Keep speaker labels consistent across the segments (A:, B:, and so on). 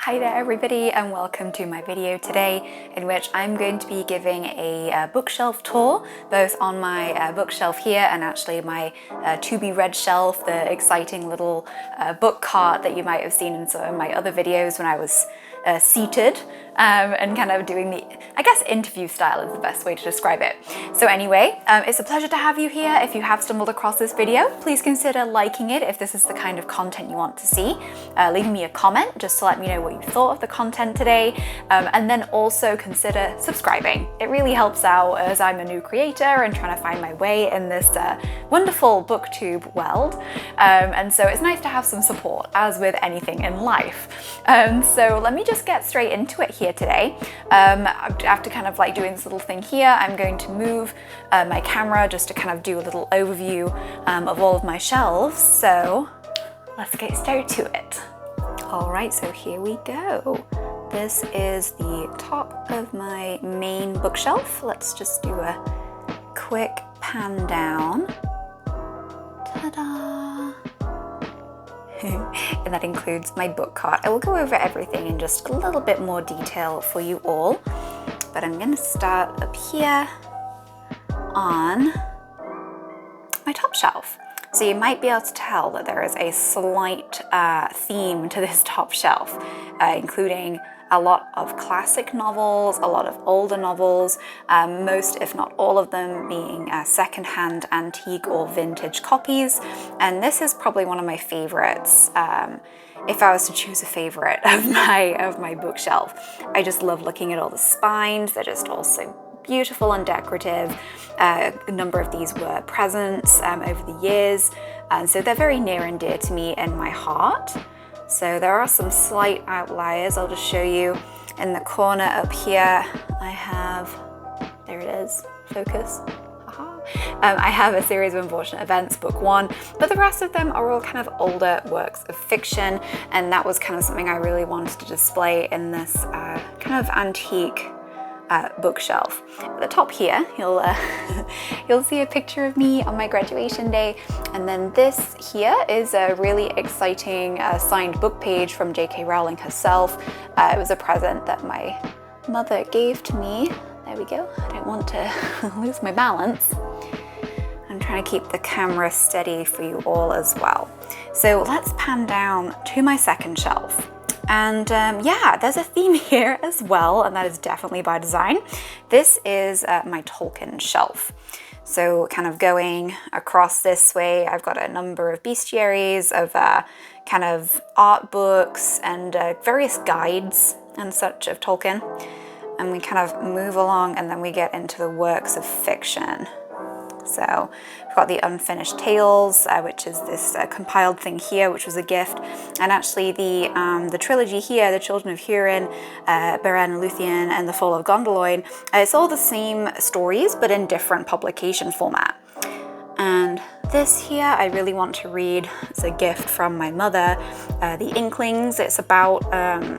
A: Hi there everybody, and welcome to my video today in which I'm going to be giving a bookshelf tour, both on my bookshelf here and actually my to-be-read shelf, the exciting little book cart that you might have seen in some of my other videos when I was seated and kind of doing the, I guess interview style is the best way to describe it. So anyway, it's a pleasure to have you here. If you have stumbled across this video, please consider liking it if this is the kind of content you want to see. Leaving me a comment just to let me know what you thought of the content today, and then also consider subscribing. It really helps out as I'm a new creator and trying to find my way in this wonderful booktube world, and so it's nice to have some support, as with anything in life. So let me just get straight into it here today. After kind of like doing this little thing here, I'm going to move my camera just to kind of do a little overview of all of my shelves. So let's get straight to it. All right, so here we go. This is the top of my main bookshelf. Let's just do a quick pan down. Ta-da! And that includes my book cart. I will go over everything in just a little bit more detail for you all, but I'm going to start up here on my top shelf. So you might be able to tell that there is a slight theme to this top shelf, including a lot of classic novels, a lot of older novels, most if not all of them being secondhand, antique or vintage copies. And this is probably one of my favorites. If I was to choose a favorite of my bookshelf, I just love looking at all the spines. They're just all so beautiful and decorative. A number of these were presents over the years, and so they're very near and dear to me in my heart. So there are some slight outliers. I'll just show you in the corner up here. I have, there it is, focus. I have A Series of Unfortunate Events, book 1, but the rest of them are all kind of older works of fiction, and that was kind of something I really wanted to display in this kind of antique bookshelf. At the top here, you'll see a picture of me on my graduation day, and then this here is a really exciting signed book page from J.K. Rowling herself. It was a present that my mother gave to me. There we go. I don't want to lose my balance. I'm trying to keep the camera steady for you all as well. So let's pan down to my second shelf. And yeah, there's a theme here as well, and that is definitely by design. This is my Tolkien shelf. So kind of going across this way, I've got a number of bestiaries of kind of art books and various guides and such of Tolkien. And we kind of move along, and then we get into the works of fiction. So we've got the Unfinished Tales, which is this compiled thing here, which was a gift, and actually the trilogy here, The Children of Hurin, Beren and Luthien, and The Fall of Gondolin. It's all the same stories, but in different publication format. And this here I really want to read. It's a gift from my mother, The Inklings. It's about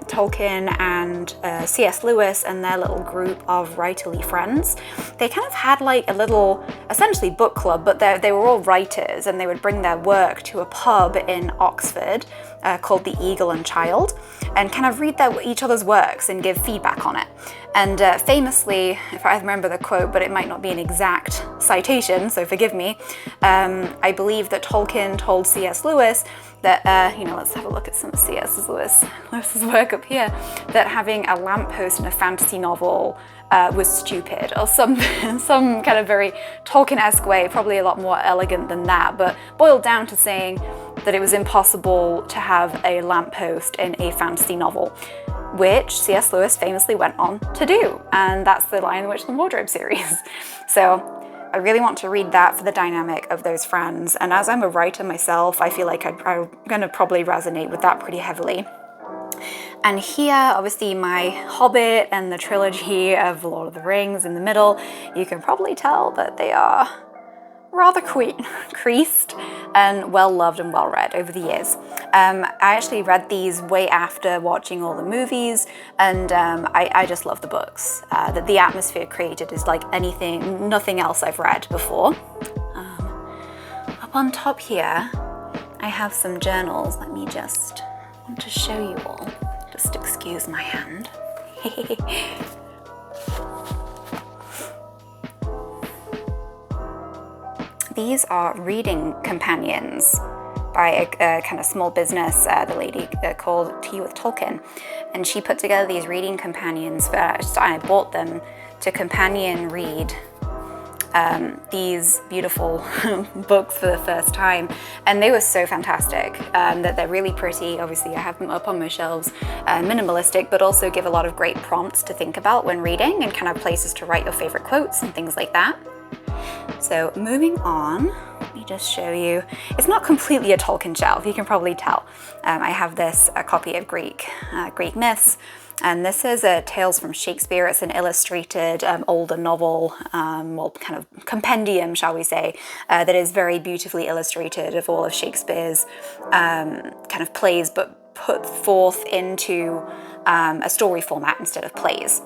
A: Tolkien and C.S. Lewis and their little group of writerly friends. They kind of had like a little, essentially book club, but they were all writers, and they would bring their work to a pub in Oxford called the Eagle and Child, and kind of read each other's works and give feedback on it. And famously, if I remember the quote, but it might not be an exact citation, so forgive me, I believe that Tolkien told C.S. Lewis that, let's have a look at some of C.S. Lewis's work up here, that having a lamppost in a fantasy novel was stupid, or some kind of very Tolkien-esque way, probably a lot more elegant than that, but boiled down to saying that it was impossible to have a lamppost in a fantasy novel, which C.S. Lewis famously went on to do, and that's the Lion, the Witch, and the Wardrobe series. So I really want to read that for the dynamic of those friends, and as I'm a writer myself, I feel like I'm going to probably resonate with that pretty heavily. And here, obviously, my Hobbit and the trilogy of Lord of the Rings in the middle. You can probably tell that they are rather creased and well loved and well read over the years. I actually read these way after watching all the movies, and I just love the books. That the atmosphere created is like nothing else I've read before. Up on top here, I have some journals. Want to show you all. Just excuse excuse my hand. These are reading companions by a kind of small business, the lady called Tea with Tolkien. And she put together these reading companions, I bought them to companion read these beautiful books for the first time, and they were so fantastic that they're really pretty. Obviously I have them up on my shelves, minimalistic, but also give a lot of great prompts to think about when reading and kind of places to write your favorite quotes and things like that. So moving on, let me just show you. It's not completely a Tolkien shelf, you can probably tell. I have a copy of Greek myths, and this is Tales from Shakespeare. It's an illustrated older novel, well, kind of compendium, shall we say, that is very beautifully illustrated of all of Shakespeare's kind of plays, but put forth into a story format instead of plays.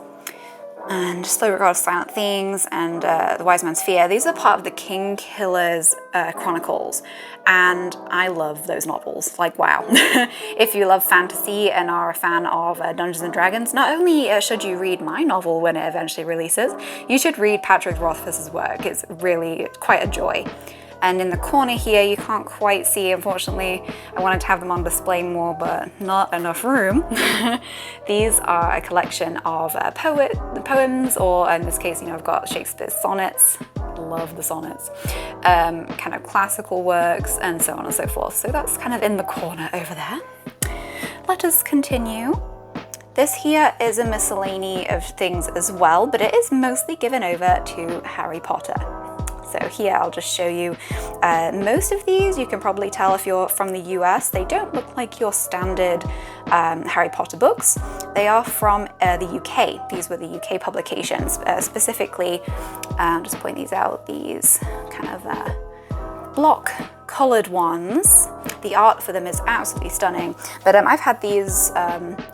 A: And Slow Regard, Silent Things, and The Wise Man's Fear. These are part of the King Killer's Chronicles, and I love those novels. Like, wow. If you love fantasy and are a fan of Dungeons and Dragons, not only should you read my novel when it eventually releases, you should read Patrick Rothfuss's work. It's really quite a joy. And in the corner here, you can't quite see, unfortunately, I wanted to have them on display more, but not enough room. These are a collection of poems, or in this case, I've got Shakespeare's sonnets, love the sonnets, kind of classical works, and so on and so forth. So that's kind of in the corner over there. Let us continue. This here is a miscellany of things as well, but it is mostly given over to Harry Potter. So here I'll just show you most of these. You can probably tell if you're from the US, they don't look like your standard Harry Potter books. They are from the UK. These were the UK publications, specifically, I'll just point these out, these kind of block colored ones. The art for them is absolutely stunning, but I've had these,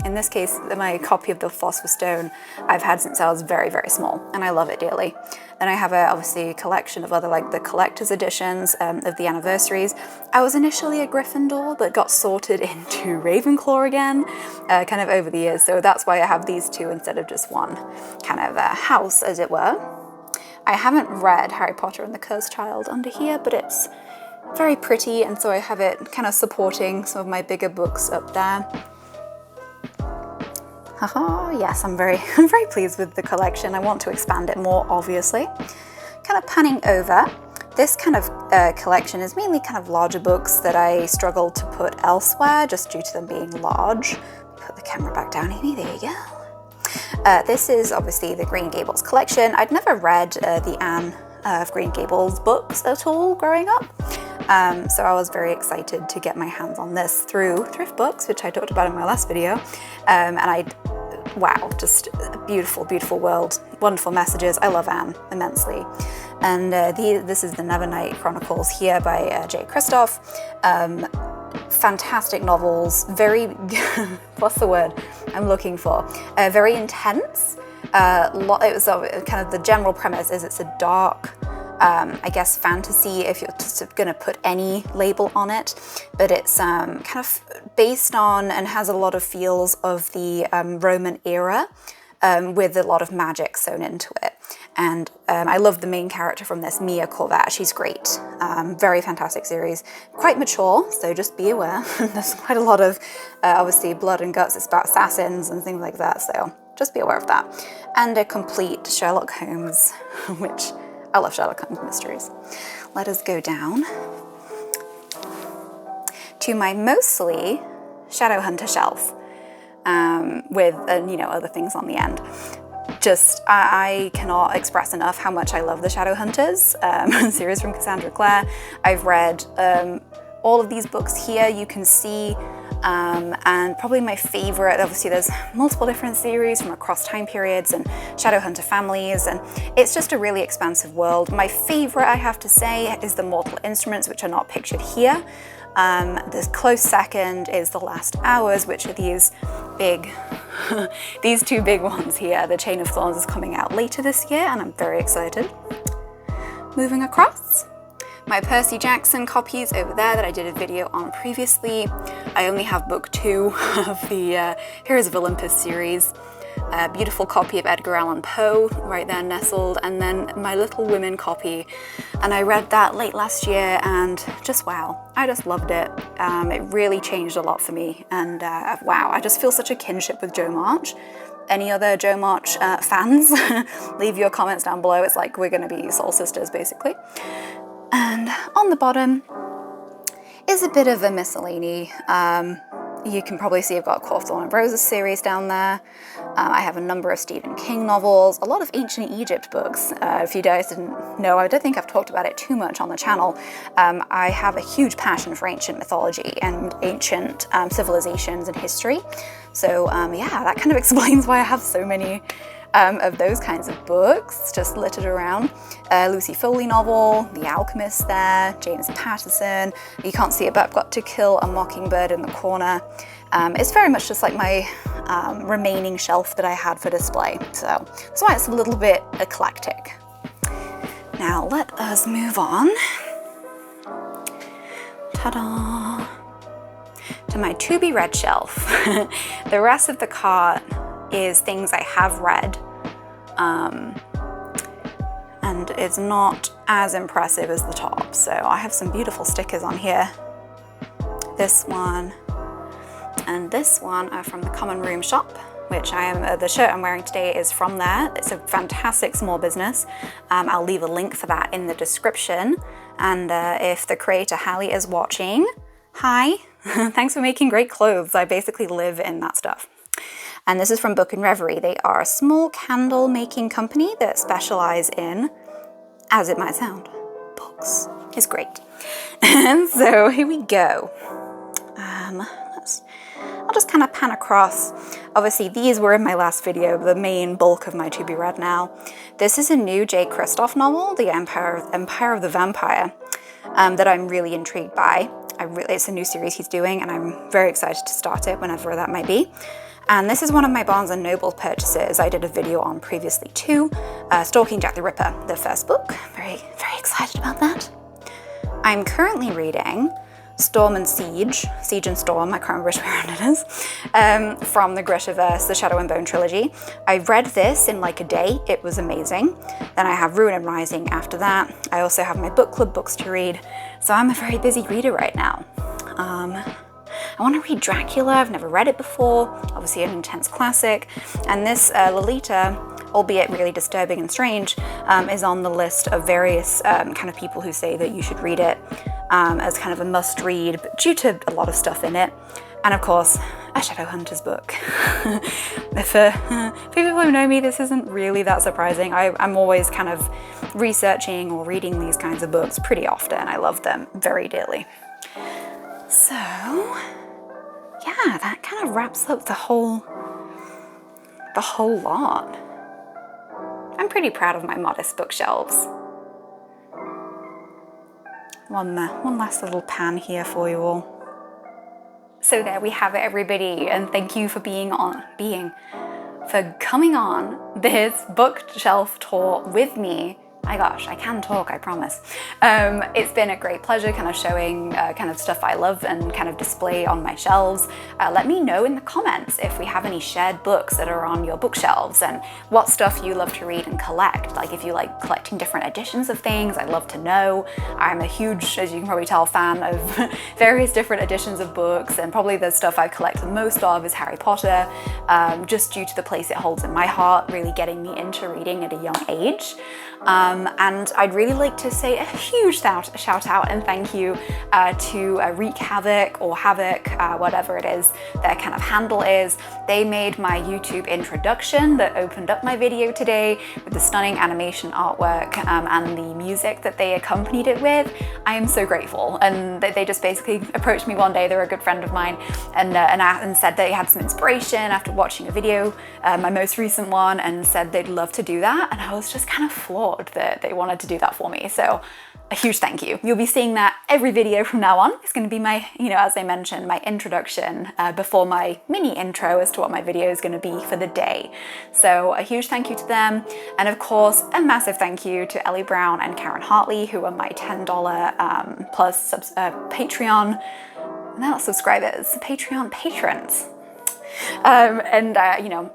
A: in this case, my copy of the Philosopher's Stone, I've had since I was very, very small, and I love it dearly. Then I have obviously a collection of other, like the collector's editions of the anniversaries. I was initially a Gryffindor, but got sorted into Ravenclaw again, kind of over the years, so that's why I have these two instead of just one kind of house, as it were. I haven't read Harry Potter and the Cursed Child under here, but it's very pretty, and so I have it kind of supporting some of my bigger books up there. Haha, yes, I'm very pleased with the collection. I want to expand it more, obviously. Kind of panning over, this kind of collection is mainly kind of larger books that I struggle to put elsewhere, just due to them being large. Put the camera back down, Amy, there you go. This is obviously the Green Gables collection. I'd never read the Anne of Green Gables books at all growing up. So I was very excited to get my hands on this through Thrift Books, which I talked about in my last video. Wow, just a beautiful, beautiful world, wonderful messages. I love Anne immensely. And this is the Nevernight Chronicles here by J. Kristoff. Fantastic novels, very, what's the word I'm looking for? Very intense. It was kind of the general premise is it's a dark, I guess, fantasy, if you're just going to put any label on it, but it's kind of based on and has a lot of feels of the Roman era, with a lot of magic sewn into it. And I love the main character from this, Mia Corvat. She's great. Very fantastic series. Quite mature, so just be aware. There's quite a lot of, obviously, blood and guts. It's about assassins and things like that, so just be aware of that. And a complete Sherlock Holmes, which I love Sherlock Holmes mysteries. Let us go down to my mostly Shadowhunter shelf, with other things on the end. Just I cannot express enough how much I love the Shadowhunters series from Cassandra Clare. I've read all of these books here. You can see. And probably my favorite, obviously there's multiple different series from across time periods and Shadowhunter families, and it's just a really expansive world. My favorite, I have to say, is the Mortal Instruments, which are not pictured here. The close second is The Last Hours, which are these big, these two big ones here. The Chain of Thorns is coming out later this year, and I'm very excited. Moving across. my Percy Jackson copies over there that I did a video on previously. I only have book 2 of the Heroes of Olympus series. A beautiful copy of Edgar Allan Poe right there nestled, and then my Little Women copy, and I read that late last year and just wow, I just loved it. It really changed a lot for me, and wow, I just feel such a kinship with Jo March. Any other Jo March fans, leave your comments down below. It's like we're gonna be soul sisters basically. And on the bottom is a bit of a miscellany. You can probably see I've got Cawthorn and Roses series down there. I have a number of Stephen King novels, a lot of ancient Egypt books. If you guys didn't know, I don't think I've talked about it too much on the channel. I have a huge passion for ancient mythology and ancient civilizations and history. So yeah, that kind of explains why I have so many of those kinds of books just littered around. Lucy Foley novel, The Alchemist there, James Patterson. You can't see it, but I've got To Kill a Mockingbird in the corner. It's very much just like my remaining shelf that I had for display. So that's why it's a little bit eclectic. Now let us move on. Ta-da! To my to-be-read shelf. The rest of the cart is things I have read, and it's not as impressive as the top. So I have some beautiful stickers on here. This one and this one are from the Common Room shop, which I am, the shirt I'm wearing today is from there. It's a fantastic small business. I'll leave a link for that in the description. And if the creator Hallie is watching, hi, thanks for making great clothes. I basically live in that stuff. And this is from Book and Reverie. They are a small candle making company that specialize in, as it might sound, books. It's great. And so here we go. I'll just kind of pan across. Obviously these were in my last video, the main bulk of my to be read now. This is a new Jay Kristoff novel, The Empire of the Vampire, that I'm really intrigued by. It's a new series he's doing, and I'm very excited to start it whenever that might be. And this is one of my Barnes & Noble purchases I did a video on previously too. Stalking Jack the Ripper, the first book. Very, very excited about that. I'm currently reading Storm and Siege, Siege and Storm, I can't remember which one it is, from the Grishaverse, the Shadow and Bone trilogy. I read this in like a day, it was amazing. Then I have Ruin and Rising after that. I also have my book club books to read, so I'm a very busy reader right now. I want to read Dracula, I've never read it before, obviously an intense classic, and this Lolita, albeit really disturbing and strange, is on the list of various kind of people who say that you should read it as kind of a must read, but due to a lot of stuff in it. And of course, a Shadowhunters book. For people who know me, this isn't really that surprising. I'm always kind of researching or reading these kinds of books pretty often. I love them very dearly. So, yeah, that kind of wraps up the whole lot. I'm pretty proud of my modest bookshelves. One last little pan here for you all. So there we have it, everybody, and thank you for coming on this bookshelf tour with me. My gosh, I can talk, I promise. It's been a great pleasure kind of showing kind of stuff I love and kind of display on my shelves. Let me know in the comments if we have any shared books that are on your bookshelves and what stuff you love to read and collect. Like if you like collecting different editions of things, I'd love to know. I'm a huge, as you can probably tell, fan of various different editions of books, and probably the stuff I collect the most of is Harry Potter, just due to the place it holds in my heart, really getting me into reading at a young age. And I'd really like to say a huge shout out and thank you to Wreak Havoc or Havoc, whatever it is their kind of handle is. They made my YouTube introduction that opened up my video today with the stunning animation artwork and the music that they accompanied it with. I am so grateful, and they just basically approached me one day. They're a good friend of mine, and said they had some inspiration after watching a video, my most recent one, and said they'd love to do that, and I was just kind of floored that they wanted to do that for me. So a huge thank you. You'll be seeing that every video from now on. It's going to be my, as I mentioned, my introduction before my mini intro as to what my video is going to be for the day. So a huge thank you to them. And of course, a massive thank you to Ellie Brown and Karen Hartley, who are my $10 plus Patreon, not subscribers, Patreon patrons.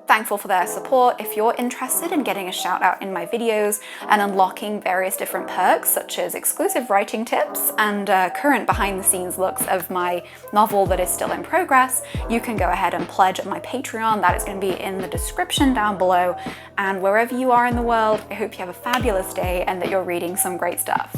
A: Thankful for their support. If you're interested in getting a shout out in my videos and unlocking various different perks such as exclusive writing tips and current behind the scenes looks of my novel that is still in progress, you can go ahead and pledge at my Patreon. That is going to be in the description down below. And wherever you are in the world, I hope you have a fabulous day and that you're reading some great stuff.